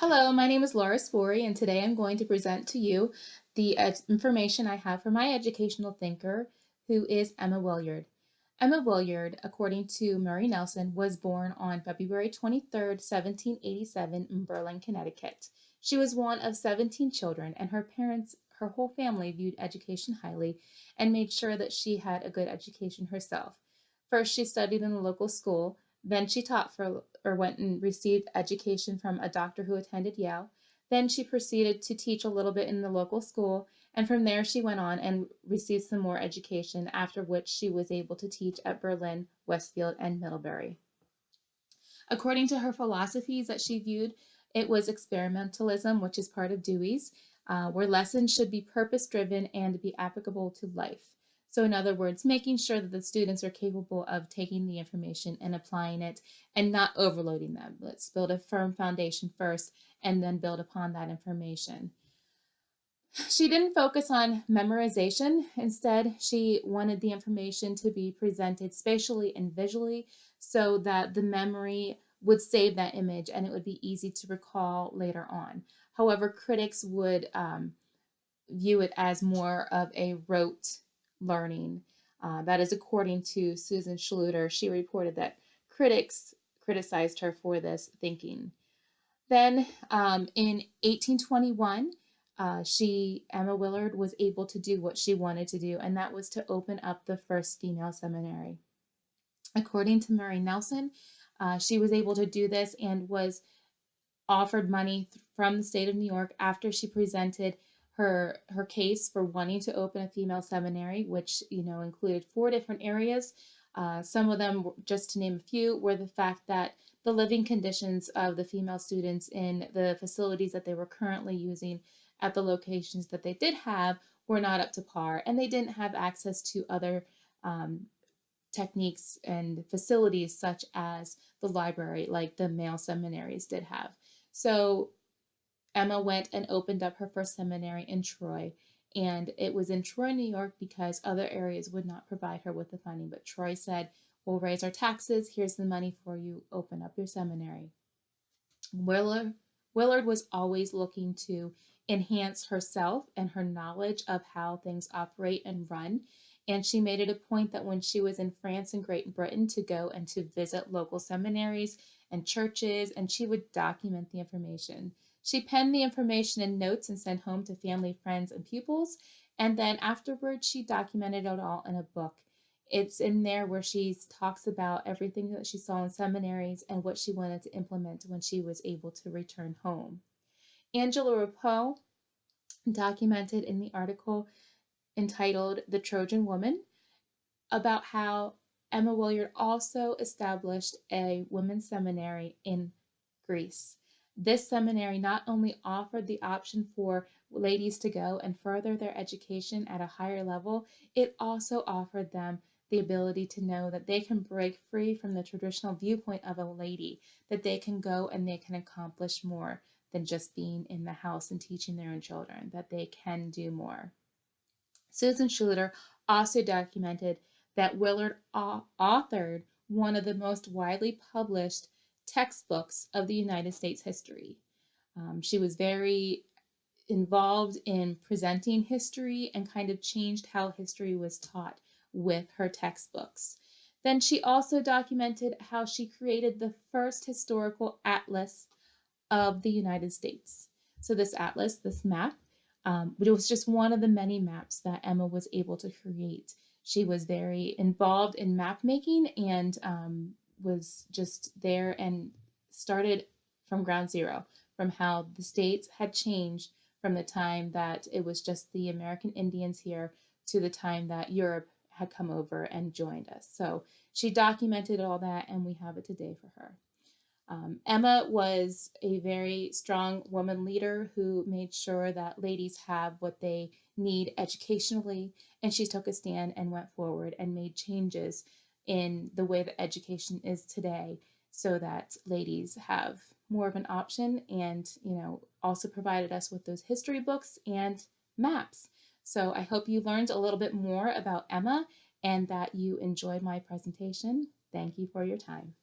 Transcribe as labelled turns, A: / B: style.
A: Hello, my name is Laura Swarey, and today I'm going to present to you the information I have for my educational thinker, who is Emma Williard. Emma Williard, according to Murray Nelson, was born on February 23rd, 1787 in Berlin, Connecticut. She was one of 17 children, and her whole family viewed education highly and made sure that she had a good education herself. First, she studied in a local school. Then she taught for or went and received education from a doctor who attended Yale. Then she proceeded to teach a little bit in the local school, and from there she went on and received some more education, after which she was able to teach at Berlin, Westfield, and Middlebury. According to her philosophies that she viewed, it was experimentalism, which is part of Dewey's, where lessons should be purpose driven and be applicable to life. So, in other words, making sure that the students are capable of taking the information and applying it and not overloading them. Let's build a firm foundation first and then build upon that information. She didn't focus on memorization. Instead, she wanted the information to be presented spatially and visually so that the memory would save that image and it would be easy to recall later on. However, critics would view it as more of a rote learning. That is according to Susan Schluter. She reported that critics criticized her for this thinking. Then in 1821, Emma Willard, was able to do what she wanted to do, and that was to open up the first female seminary. According to Murray Nelson, she was able to do this and was offered money from the state of New York after she presented her case for wanting to open a female seminary, which included 4 different areas. Some of them, just to name a few, were the fact that the living conditions of the female students in the facilities that they were currently using at the locations that they did have were not up to par, and they didn't have access to other techniques and facilities such as the library, like the male seminaries did have. So Emma went and opened up her first seminary in Troy. And it was in Troy, New York, because other areas would not provide her with the funding. But Troy said, "We'll raise our taxes. Here's the money for you. Open up your seminary." Willard was always looking to enhance herself and her knowledge of how things operate and run. And she made it a point that when she was in France and Great Britain to go and to visit local seminaries and churches, and she would document the information. She penned the information in notes and sent home to family, friends, and pupils. And then afterwards, she documented it all in a book. It's in there where she talks about everything that she saw in seminaries and what she wanted to implement when she was able to return home. Angela Rappeau documented in the article entitled "The Trojan Woman" about how Emma Willard also established a women's seminary in Greece. This seminary not only offered the option for ladies to go and further their education at a higher level, it also offered them the ability to know that they can break free from the traditional viewpoint of a lady, that they can go and they can accomplish more than just being in the house and teaching their own children, that they can do more. Susan Schluter also documented that Willard authored one of the most widely published textbooks of the United States history. She was very involved in presenting history and kind of changed how history was taught with her textbooks. Then she also documented how she created the first historical atlas of the United States. So this atlas, this map, it was just one of the many maps that Emma was able to create. She was very involved in map making and was just there and started from ground zero, from how the states had changed from the time that it was just the American Indians here to the time that Europe had come over and joined us. So she documented all that, and we have it today for her. Emma was a very strong woman leader who made sure that ladies have what they need educationally, and she took a stand and went forward and made changes in the way that education is today so that ladies have more of an option, and also provided us with those history books and maps. So I hope you learned a little bit more about Emma and that you enjoyed my presentation. Thank you for your time.